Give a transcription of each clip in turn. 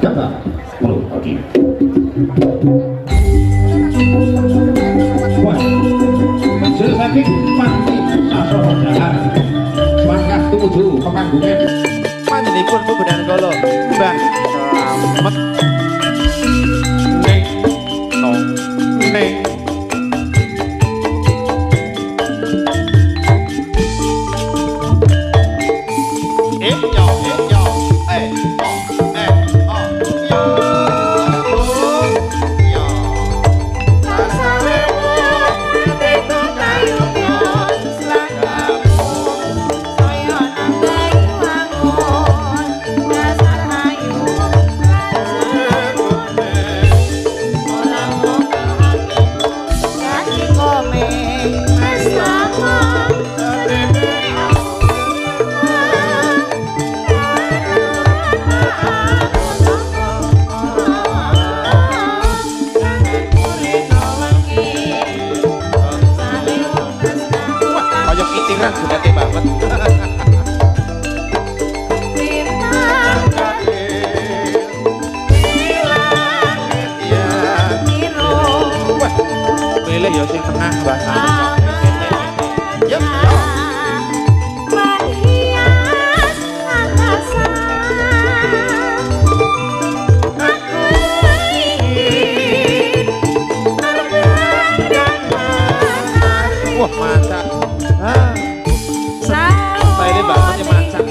Dapat 10 Audi. Menjel saking Panti Sasoro Jalan. Langkah tuju pemanggungan. Panjenipun Bebedan Kala Mbah Slamet ning nong ning Gede banget. Milih ya sing tengah bahasa. Yuk, yuk. Wah, mantap. Saya banget ya masak.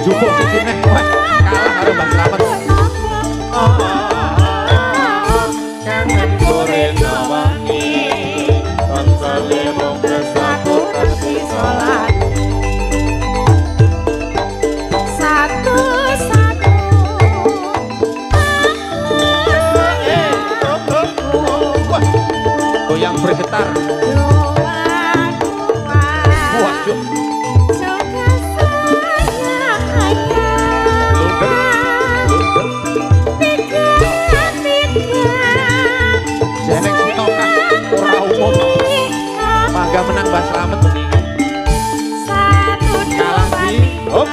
Cukup sini kalah karo Mbah Slamet. Kangen kuring wangi, tansale mung tresnaku terus salat. Satu-satu. Goyang bergetar. Waduh. Mangga menang Mbah Slamet begini. Kalah di hop.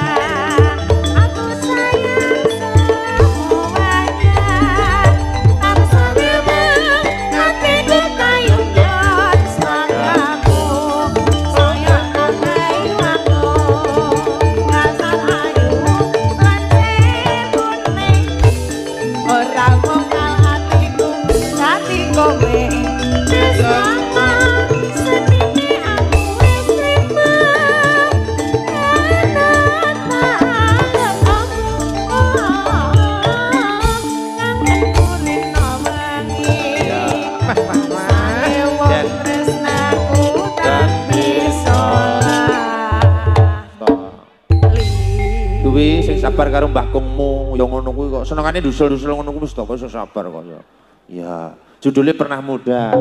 Duwe sing sabar karo mbah kungmu ya ngono kuwi kok senengane dusul-dusul ngono kuwi wis to kok sabar kok ya. Ya, judulnya Pernah Muda.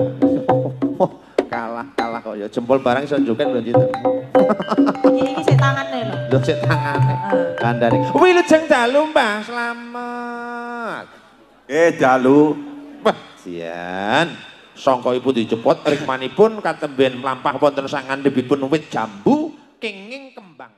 Kalah kok ya jempol barang iso joget lho gitu. Iki sik tangane lho. Lho sik tangane. Kandhane. Wilujeng dalu Mbah Slamet. Dalu. Wah, sian. Sangka ibu dicepot rikmanipun katemben mlampah wonten sangandhepipun wit jambu kenging kembang.